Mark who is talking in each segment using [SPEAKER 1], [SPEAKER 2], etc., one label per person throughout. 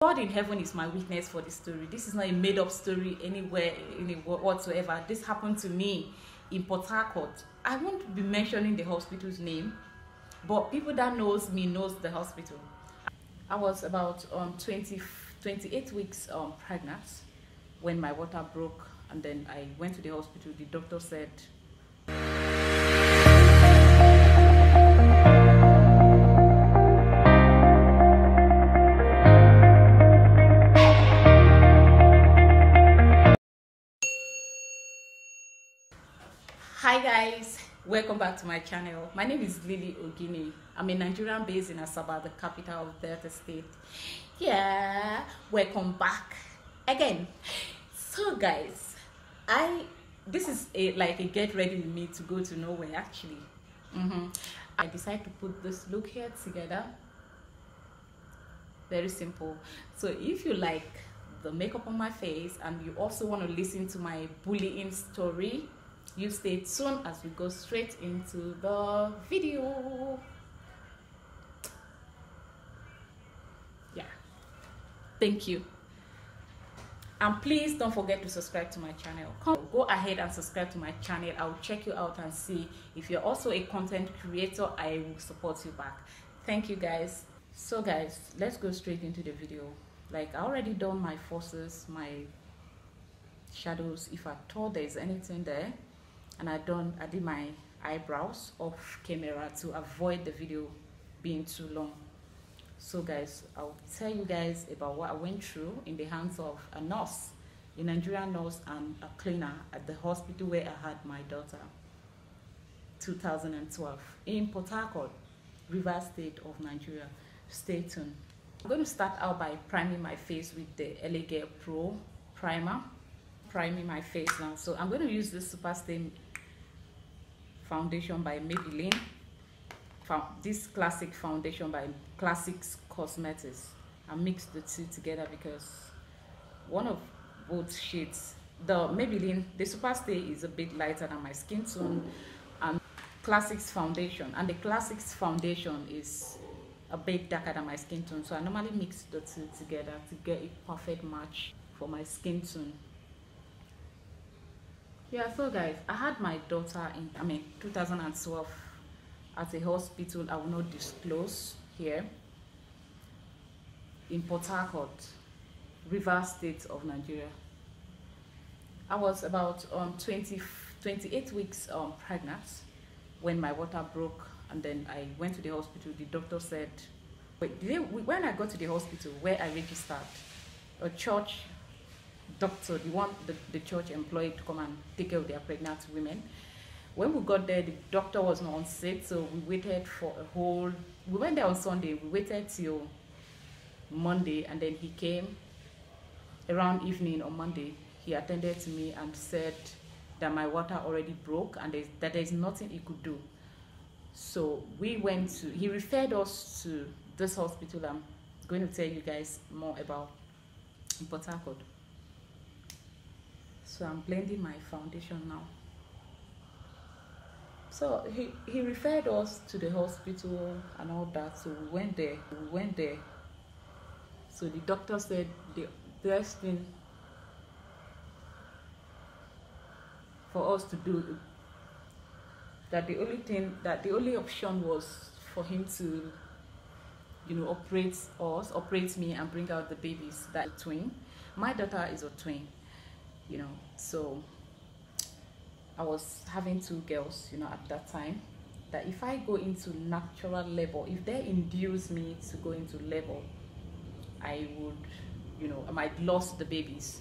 [SPEAKER 1] God in heaven is my witness for this story. This is not a made-up story anywhere, whatsoever. This happened to me in Port Harcourt. I won't be mentioning the hospital's name, but people that knows me knows the hospital. I was about 28 weeks pregnant when my water broke, and then I went to the hospital. The doctor said, hi guys, welcome back to my channel. My name is Lily Ogini. I'm a Nigerian based in Asaba, the capital of Delta State. Yeah, welcome back again. So guys, this is like a get ready with me to go to nowhere actually. I decided to put this look here together. Very simple. So if you like the makeup on my face and you also want to listen to my bullying story, you stay tuned as we go straight into the video. Yeah, thank you. And please don't forget to subscribe to my channel. Go ahead and subscribe to my channel. I'll check you out and see if you're also a content creator. I will support you back. Thank you guys. So guys, let's go straight into the video. Like, I already done my forces, my shadows, if I thought there's anything there, and I did my eyebrows off camera to avoid the video being too long. So guys, I'll tell you guys about what I went through in the hands of a nurse, a Nigerian nurse and a cleaner at the hospital where I had my daughter, 2012, in Port Harcourt, Rivers State of Nigeria. Stay tuned. I'm going to start out by priming my face with the Elegare Pro primer. Priming my face now, so I'm going to use this Super Stay foundation by Maybelline, this classic foundation by Classics Cosmetics. I mixed the two together because one of both shades, the Maybelline, the Super Stay is a bit lighter than my skin tone, and Classics foundation, and the Classics foundation is a bit darker than my skin tone, so I normally mix the two together to get a perfect match for my skin tone. Yeah, so guys, I had my daughter in 2012 at a hospital I will not disclose here in Port Harcourt, Rivers State of Nigeria. I was about 28 weeks pregnant when my water broke, and then I went to the hospital. The doctor said, when I got to the hospital where I registered, a church doctor, the church employed to come and take care of their pregnant women. When we got there, the doctor was not on set, so we waited for we went there on Sunday, we waited till Monday, and then he came around evening on Monday. He attended to me and said that my water already broke and that there's nothing he could do. So he referred us to this hospital I'm going to tell you guys more about in Port Harcourt. So I'm blending my foundation now. So he referred us to the hospital and all that. So we went there. So the doctor said the best thing for us to do, that the only option was for him to, operate me and bring out the babies. That twin. My daughter is a twin. So I was having two girls, at that time, that if I go into natural labor, if they induce me to go into labor, I would, I might lose the babies.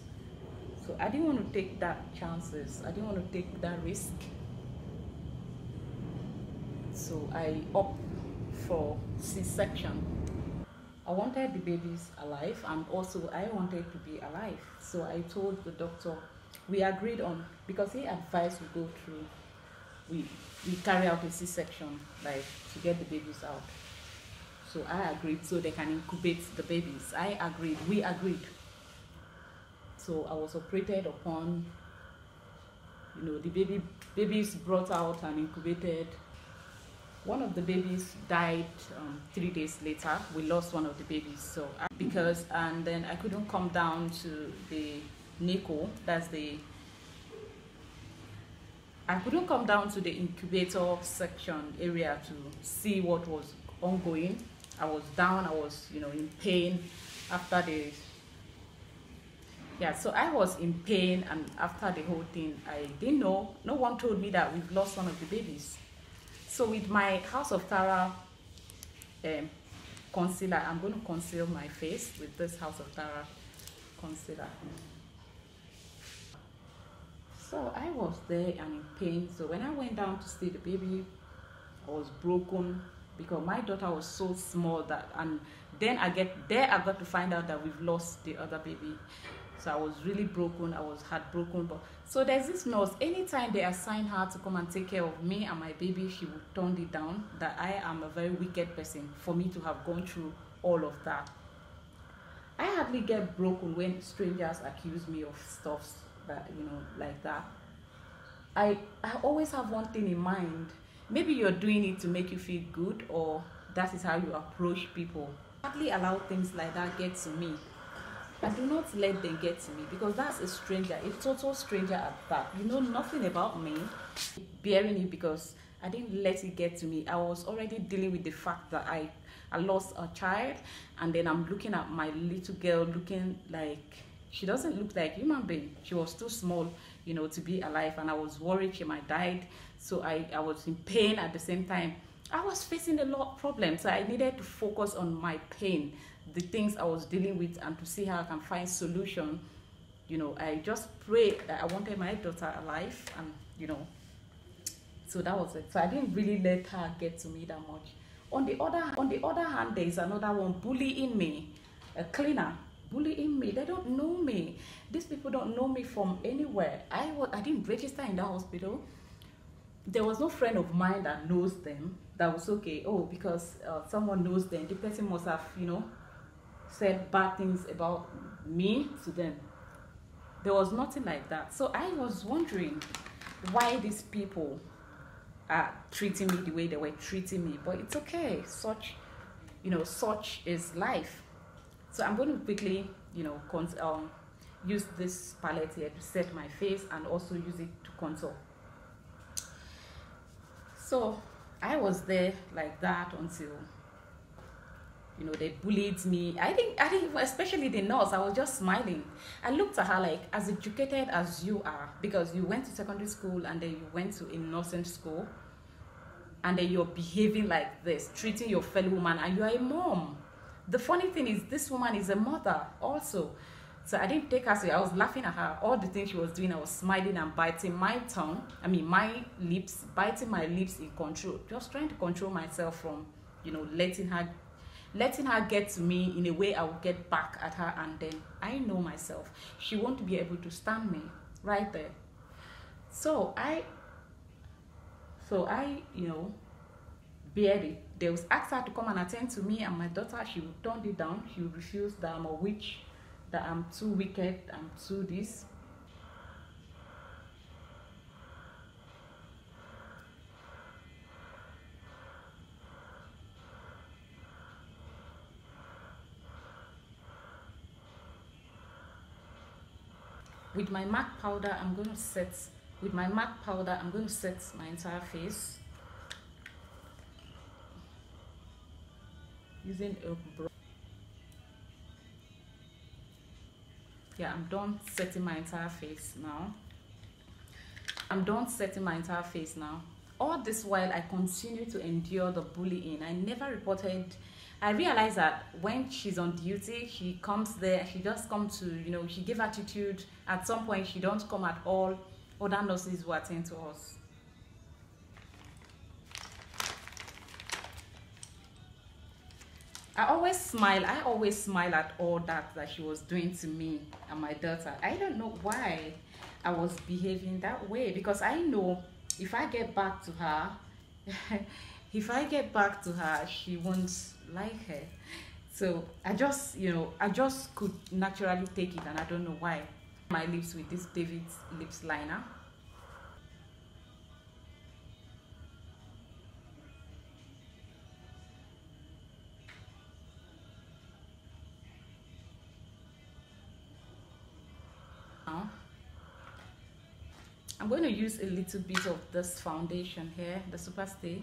[SPEAKER 1] So I didn't want to take that chances. I didn't want to take that risk. So I opted for C-section. I wanted the babies alive, and also I wanted to be alive. So I told the doctor, we agreed on, because he advised we go through, we carry out a C-section, like to get the babies out. So I agreed, so they can incubate the babies. We agreed. So I was operated upon, the babies brought out and incubated. One of the babies died 3 days later. We lost one of the babies. So because and then I couldn't come down to the NICU. That's the I couldn't come down to the incubator section area to see what was ongoing. I was down. I was in pain after the so I was in pain, and after the whole thing, I didn't know. No one told me that we've lost one of the babies. So with my House of Tara concealer, I'm going to conceal my face with this House of Tara concealer. So I was there and in pain. So when I went down to see the baby, I was broken because my daughter was so small that, and then I got to find out that we've lost the other baby. So I was really broken. I was heartbroken. But so there's this nurse. Anytime they assign her to come and take care of me and my baby, she would turn it down. That I am a very wicked person for me to have gone through all of that. I hardly get broken when strangers accuse me of stuff that like that. I always have one thing in mind. Maybe you're doing it to make you feel good, or that is how you approach people. I hardly allow things like that get to me. I do not let them get to me because that's a stranger, a total stranger at that. You know nothing about me. Bearing it because I didn't let it get to me. I was already dealing with the fact that I lost a child, and then I'm looking at my little girl looking like, she doesn't look like a human being. She was too small, to be alive, and I was worried she might die. So I was in pain at the same time. I was facing a lot of problems, so I needed to focus on my pain, the things I was dealing with, and to see how I can find solution. I just prayed that I wanted my daughter alive, and so that was it. So I didn't really let her get to me that much. On the other hand, there is another one bullying me, a cleaner bullying me. They don't know me. These people don't know me from anywhere. I didn't register in that hospital. There was no friend of mine that knows them. That was okay. Oh, because someone knows them, the person must have said bad things about me to them. There was nothing like that. So I was wondering why these people are treating me the way they were treating me. But it's okay. Such is life. So I'm going to quickly use this palette here to set my face and also use it to contour. So I was there like that until they bullied me. I think especially the nurse, I was just smiling. I looked at her like, as educated as you are, because you went to secondary school and then you went to a nursing school, and then you're behaving like this, treating your fellow woman, and you are a mom. The funny thing is, this woman is a mother also. So I didn't take her seriously. I was laughing at her. All the things she was doing, I was smiling and biting my tongue. My lips, biting my lips in control. Just trying to control myself from, letting her get to me in a way I will get back at her, and then I know myself. She won't be able to stand me right there. So I bear it. They would ask her to come and attend to me and my daughter. She would turn it down. She would refuse, that I'm a witch, that I'm too wicked, I'm too this. With my MAC powder, I'm going to set my entire face using a brush. Yeah, I'm done setting my entire face now. All this while, I continue to endure the bullying. I never reported. I realized that when she's on duty, she comes there, she just comes to, she give attitude. At some point, she don't come at all. Other nurses who attend to us. I always smile at all that she was doing to me and my daughter. I don't know why I was behaving that way, because I know if I get back to her, she won't like her. So I just could naturally take it, and I don't know why. My lips with this David's lips liner. Now I'm going to use a little bit of this foundation here, the Superstay.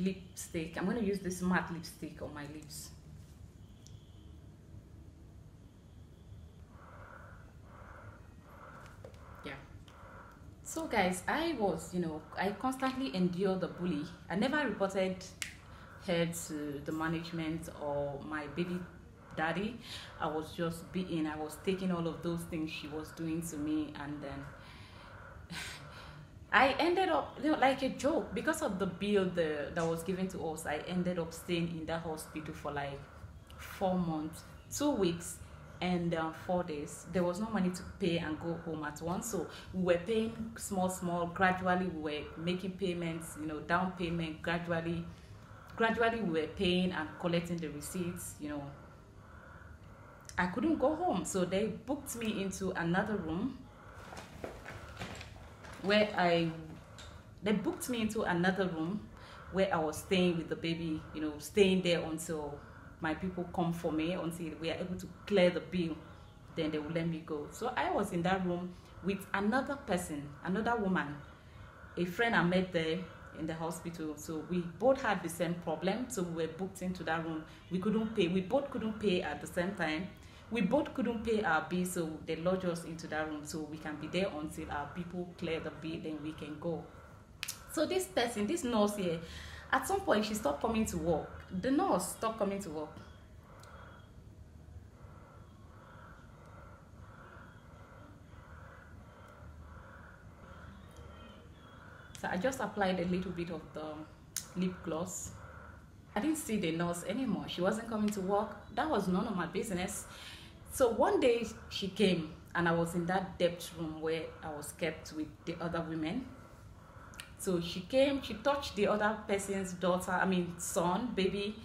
[SPEAKER 1] Lipstick. I'm going to use this matte lipstick on my lips. Yeah. So guys, I was, I constantly endure the bully. I never reported her to the management or my baby daddy. I was just I was taking all of those things she was doing to me, and then I ended up, like a joke, because of the bill that was given to us. I ended up staying in that hospital for like 4 months, 2 weeks, and 4 days. There was no money to pay and go home at once, so we were paying small. Gradually, we were making payments, down payment. Gradually, we were paying and collecting the receipts. I couldn't go home, so they booked me into another room where I was staying with the baby, staying there until my people come for me, until we are able to clear the bill. Then they will let me go. So I was in that room with another person, another woman, a friend I met there in the hospital. So we both had the same problem. So we were booked into that room. We couldn't pay. We both couldn't pay at the same time. We both couldn't pay our bill, so they lodged us into that room so we can be there until our people clear the bill, then we can go. So this person, this nurse here, at some point she stopped coming to work. The nurse stopped coming to work. So I just applied a little bit of the lip gloss. I didn't see the nurse anymore. She wasn't coming to work. That was none of my business. So one day she came, and I was in that depth room where I was kept with the other women. So she came, she touched the other person's son, baby.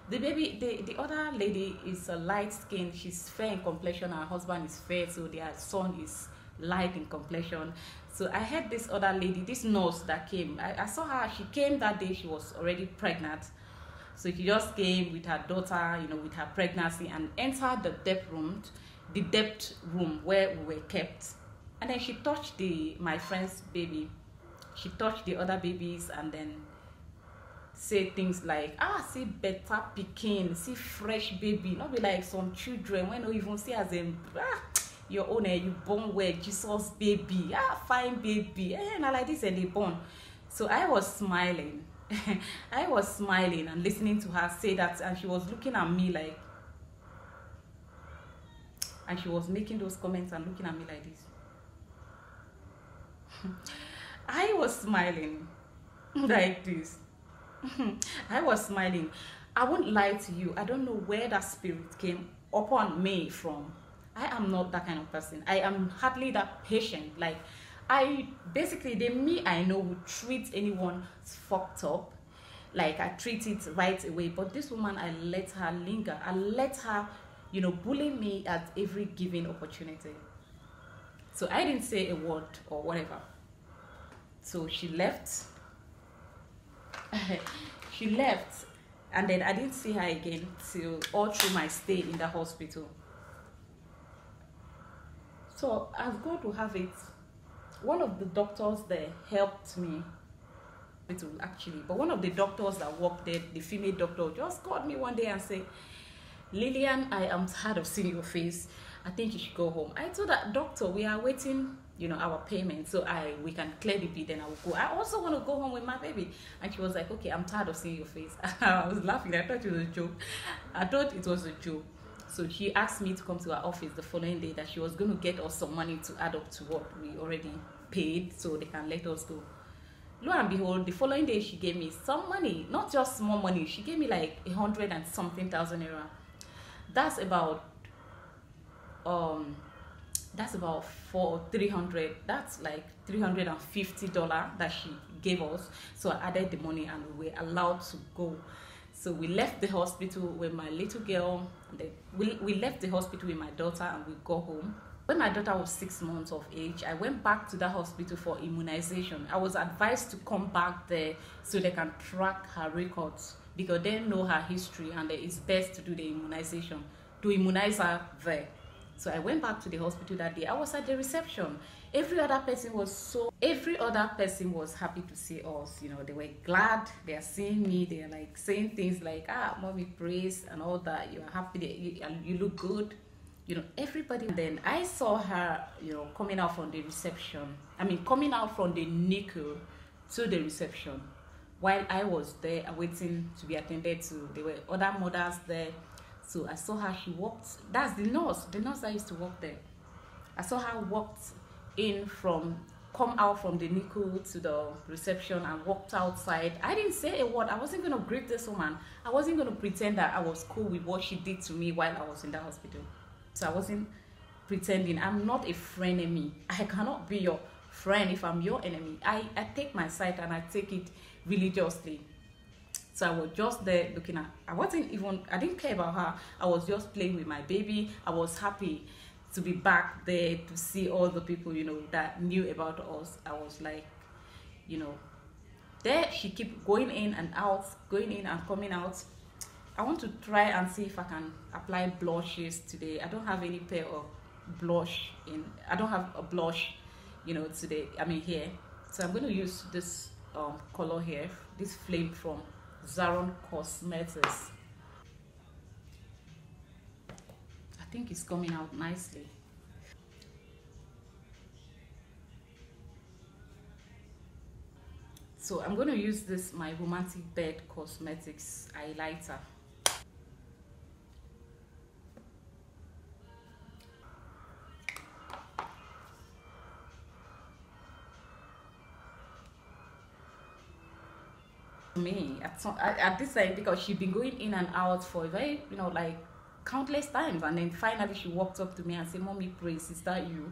[SPEAKER 1] The other lady is a light skin. She's fair in complexion. Her husband is fair, so their son is light in complexion. So I had this other lady, this nurse that came. I saw her. She came that day. She was already pregnant. So she just came with her daughter, with her pregnancy, and entered the depth room where we were kept. And then she touched my friend's baby. She touched the other babies, and then said things like, see better pikin, see fresh baby. Not be like some children when you even see as your own, you born where Jesus baby, fine baby, and like this, and they born. So I was smiling. I was smiling and listening to her say that, and she was looking at me like, and she was making those comments and looking at me like this. I was smiling like this. I was smiling. I won't lie to you. I don't know where that spirit came upon me from. I am not that kind of person. I am hardly that patient. Like, I know would treat anyone fucked up. Like, I treat it right away. But this woman, I let her linger. I let her, bully me at every given opportunity. So I didn't say a word or whatever. So she left. She left. And then I didn't see her again till all through my stay in the hospital. So as God will have it, one of the doctors there helped me. But one of the doctors that worked there, the female doctor, just called me one day and said, Lillian, I am tired of seeing your face. I think you should go home. I told that doctor, we are waiting, our payment, so we can clear the bill, then I will go. I also want to go home with my baby. And she was like, okay, I'm tired of seeing your face. I was laughing. I thought it was a joke. So she asked me to come to her office the following day, that she was going to get us some money to add up to what we already paid, so they can let us go. Lo and behold, the following day she gave me some money, not just small money. She gave me like 100 and something thousand naira. That's about 300. That's like $350 that she gave us. So I added the money and we were allowed to go. So we left the hospital with my little girl. We left the hospital with my daughter and we go home. When my daughter was 6 months of age, I went back to the hospital for immunization. I was advised to come back there so they can track her records because they know her history and it's best to do the immunization, to immunize her there. So I went back to the hospital that day. I was at the reception. Every other person was happy to see us. You know, they were glad they are seeing me. They are like saying things like, ah, mommy praise and all that. You are happy, you look good. You know, everybody. And then I saw her, you know, coming out from the reception. Coming out from the NICU to the reception. While I was there waiting to be attended to, there were other mothers there. So I saw her, she walked, that's the nurse that used to work there. I saw her come out from the NICU to the reception and walked outside. I didn't say a word. I wasn't going to greet this woman. I wasn't going to pretend that I was cool with what she did to me while I was in the hospital. So I wasn't pretending. I'm not a frenemy. I cannot be your friend if I'm your enemy. I take my side and I take it religiously. So I was just there looking at, I didn't care about her. I was just playing with my baby. I was happy to be back there, to see all the people, you know, that knew about us. I was like, you know, there she keep going in and out, going in and coming out. I want to try and see if I can apply blushes today. I don't have any pair of blush I don't have a blush, you know, today, here. So I'm going to use this color here, this flame from Zaron Cosmetics. I think it's coming out nicely. So I'm going to use this, my Romantic Bed Cosmetics highlighter. Me at this time, because she'd been going in and out for a very, you know, like countless times, and then finally she walked up to me and said, "Mommy, praise, is that you?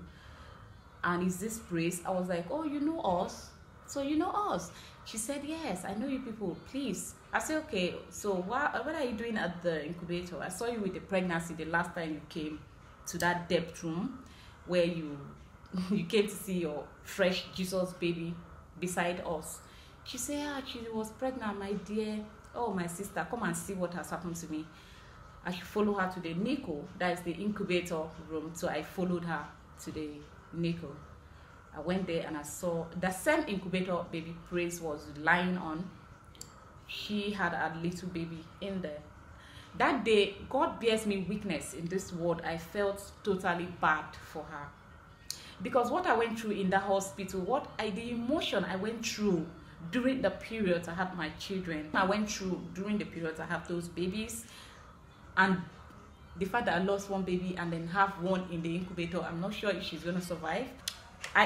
[SPEAKER 1] And is this praise?" I was like, "Oh, you know us? So you know us?" She said, "Yes, I know you people, please." I said, "Okay, so what are you doing at the incubator? I saw you with the pregnancy the last time you came to that depth room where you came to see your fresh Jesus baby beside us." She said, "Ah, she was pregnant, my dear. Oh, my sister, come and see what has happened to me." I should follow her to the NICU, that is the incubator room. So I followed her to the NICU. I went there and I saw the same incubator baby Praise was lying on. She had a little baby in there. That day, God bears me witness in this world, I felt totally bad for her. Because what I went through in the hospital, the emotion I went through during the periods I had my children, I went through during the periods I have those babies, and the fact that I lost one baby and then have one in the incubator, I'm not sure if she's going to survive.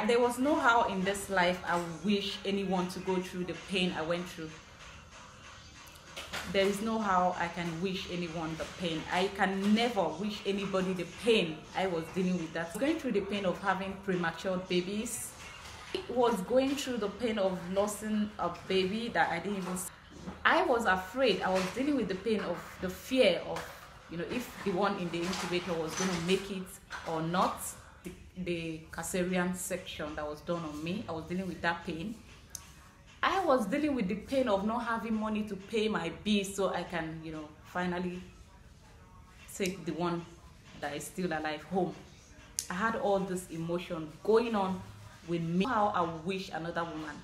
[SPEAKER 1] There was no how in this life I wish anyone to go through the pain I went through. There is no how I can wish anyone the pain. I can never wish anybody the pain I was dealing with. That going through the pain of having premature babies. It was going through the pain of losing a baby that I didn't even. I was afraid. I was dealing with the pain of the fear of, you know, if the one in the incubator was going to make it or not. The cesarean section that was done on me, I was dealing with that pain. I was dealing with the pain of not having money to pay my bills so I can, you know, finally take the one that is still alive home. I had all this emotion going on with me. How I wish another woman,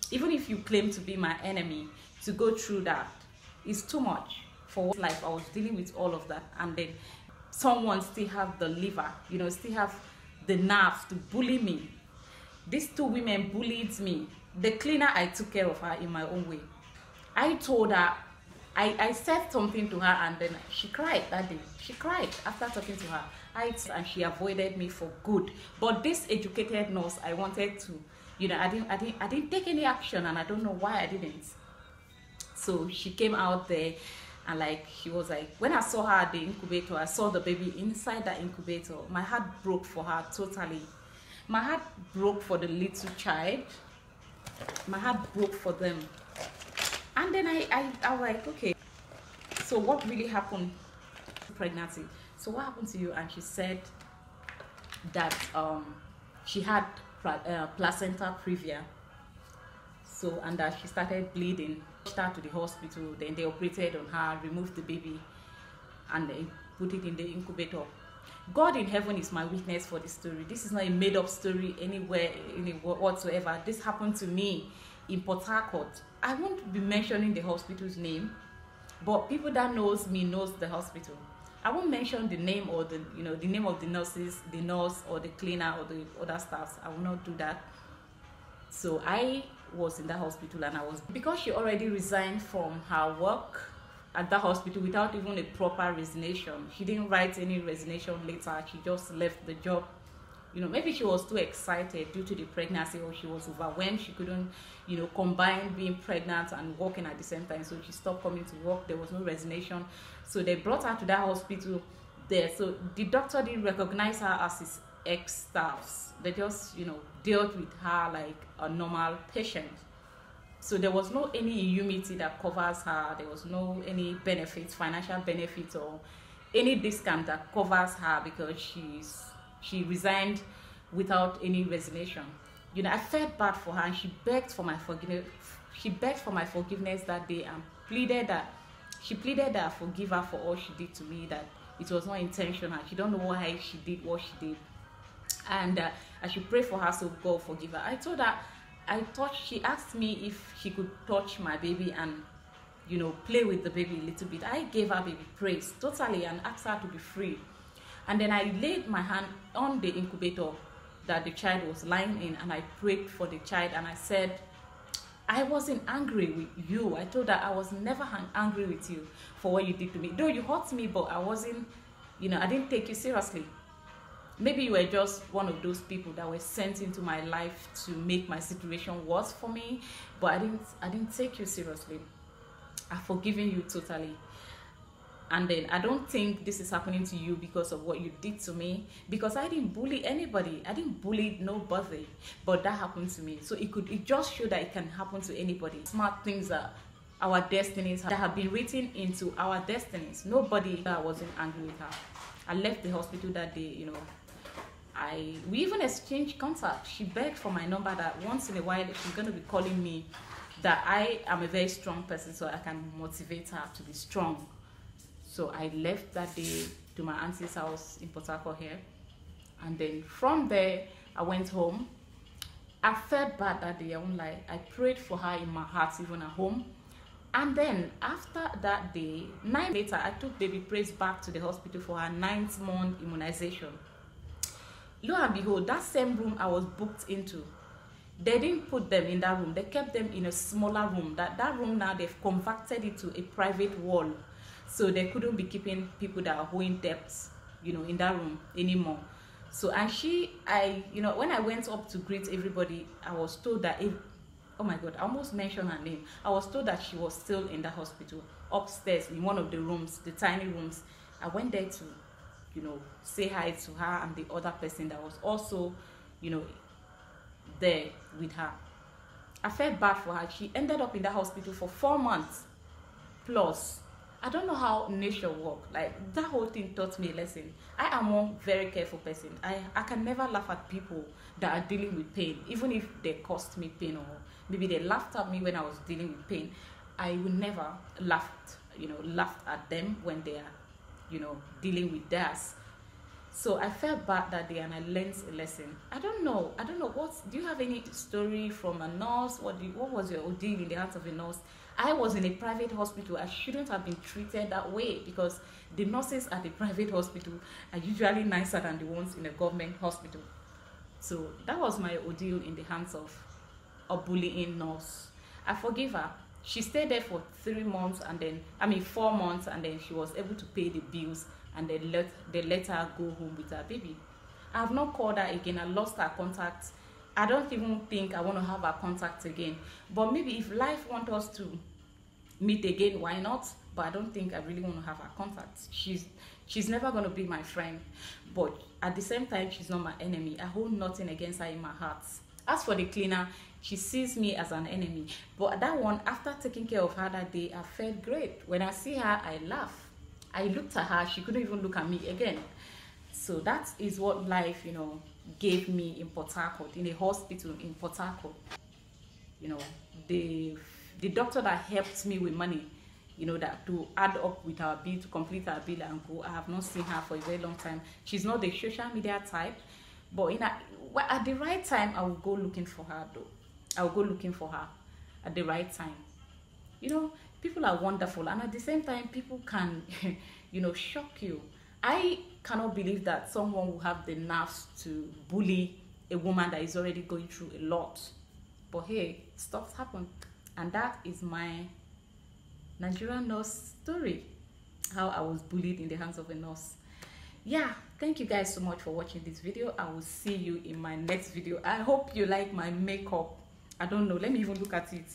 [SPEAKER 1] even if you claim to be my enemy, to go through that is too much for life. I was dealing with all of that, and then someone still have the liver, you know, still have the nerves to bully me. These two women bullied me. The cleaner, I took care of her in my own way. I told her, I said something to her, and then she cried that day. She cried after talking to her. And she avoided me for good. But this educated nurse, I wanted to, you know, I didn't take any action, and I don't know why I didn't. So she came out there, and like, she was like, when I saw her at the incubator, I saw the baby inside the incubator. My heart broke for her totally. My heart broke for the little child. My heart broke for them. And then I was like, okay, so what really happened? Pregnancy. So what happened to you? And she said that she had placenta previa. So, and that she started bleeding Rushed her to the hospital, then they operated on her, removed the baby, and they put it in the incubator. God in heaven is my witness for this story. This is not a made-up story anywhere, whatsoever. This happened to me in Port Harcourt. I won't be mentioning the hospital's name, but people that knows me knows the hospital. I won't mention the name or the name of the nurses, the nurse or the cleaner or the other staffs. I will not do that. So I was in that hospital, and because she already resigned from her work at that hospital without even a proper resignation. She didn't write any resignation letter. She just left the job. Maybe she was too excited due to the pregnancy, or she was overwhelmed. She couldn't, combine being pregnant and working at the same time. So she stopped coming to work. There was no resignation. So they brought her to that hospital there. So the doctor didn't recognize her as his ex-staffs. They just, dealt with her like a normal patient. So there was no any immunity that covers her. There was no any benefits, financial benefits, or any discount that covers her because she resigned without any resignation. I felt bad for her, and she begged for my forgiveness. She begged for my forgiveness that day, and pleaded that I forgive her for all she did to me. That it was not intentional. She don't know why she did what she did, and I should pray for her so God forgive her. I told her. She asked me if she could touch my baby and, play with the baby a little bit. I gave her baby praise totally and asked her to be free. And then I laid my hand on the incubator that the child was lying in, and I prayed for the child, and I said, I wasn't angry with you. I told her I was never angry with you for what you did to me. Though you hurt me, but I wasn't, I didn't take you seriously. Maybe you were just one of those people that were sent into my life to make my situation worse for me, but I didn't take you seriously. I've forgiven you totally. And then I don't think this is happening to you because of what you did to me, because I didn't bully anybody. I didn't bully nobody, but that happened to me. So it just showed that it can happen to anybody. Smart things that our destinies that have been written into our destinies. Nobody that wasn't angry with her. I left the hospital that day, we even exchanged contact. She begged for my number that once in a while she's going to be calling me, that I am a very strong person, so I can motivate her to be strong. So I left that day to my auntie's house in Port Harcourt here. And then from there, I went home. I felt bad that day, I won't lie. I prayed for her in my heart, even at home. And then after that day, 9 months later, I took baby Praise back to the hospital for her 9th month immunization. Lo and behold, that same room I was booked into, they didn't put them in that room. They kept them in a smaller room. That room now, they've converted it to a private wall. So they couldn't be keeping people that are owing debts, in that room anymore. So, and when I went up to greet everybody, I was told that, oh my God, I almost mentioned her name. I was told that she was still in the hospital, upstairs in one of the rooms, the tiny rooms. I went there to, say hi to her and the other person that was also, there with her. I felt bad for her. She ended up in the hospital for 4 months plus. I don't know how nature works. Like, that whole thing taught me a lesson. I am one very careful person. I can never laugh at people that are dealing with pain, even if they caused me pain, or maybe they laughed at me when I was dealing with pain. I will never laugh at them when they are, dealing with theirs. So I felt bad that day, and I learned a lesson. I don't know. Do you have any story from a nurse? What was your ordeal in the hands of a nurse? I was in a private hospital. I shouldn't have been treated that way, because the nurses at the private hospital are usually nicer than the ones in a government hospital. So that was my ordeal in the hands of a bullying nurse. I forgive her. She stayed there for 4 months, and then she was able to pay the bills, and they let her go home with her baby. I have not called her again. I lost her contact. I don't even think I want to have her contact again. But maybe if life wants us to meet again, why not? But I don't think I really want to have her contact. She's never going to be my friend. But at the same time, she's not my enemy. I hold nothing against her in my heart. As for the cleaner, she sees me as an enemy. But that one, after taking care of her that day, I felt great. When I see her, I laugh. I looked at her. She couldn't even look at me again. So that is what life, gave me in Port Harcourt, in a hospital in Port Harcourt. The The doctor that helped me with money, you know, that to add up with our bill, to complete our bill and go. I have not seen her for a very long time. She's not the social media type, but at the right time, I will go looking for her though. I will go looking for her at the right time. You know, people are wonderful, and at the same time, people can, you know, shock you. I cannot believe that someone will have the nerves to bully a woman that is already going through a lot. But hey, stuff happen, and that is my Nigerian nurse story, how I was bullied in the hands of a nurse. Yeah, thank you guys so much for watching this video. I will see you in my next video. I hope you like my makeup. I don't know, let me even look at it.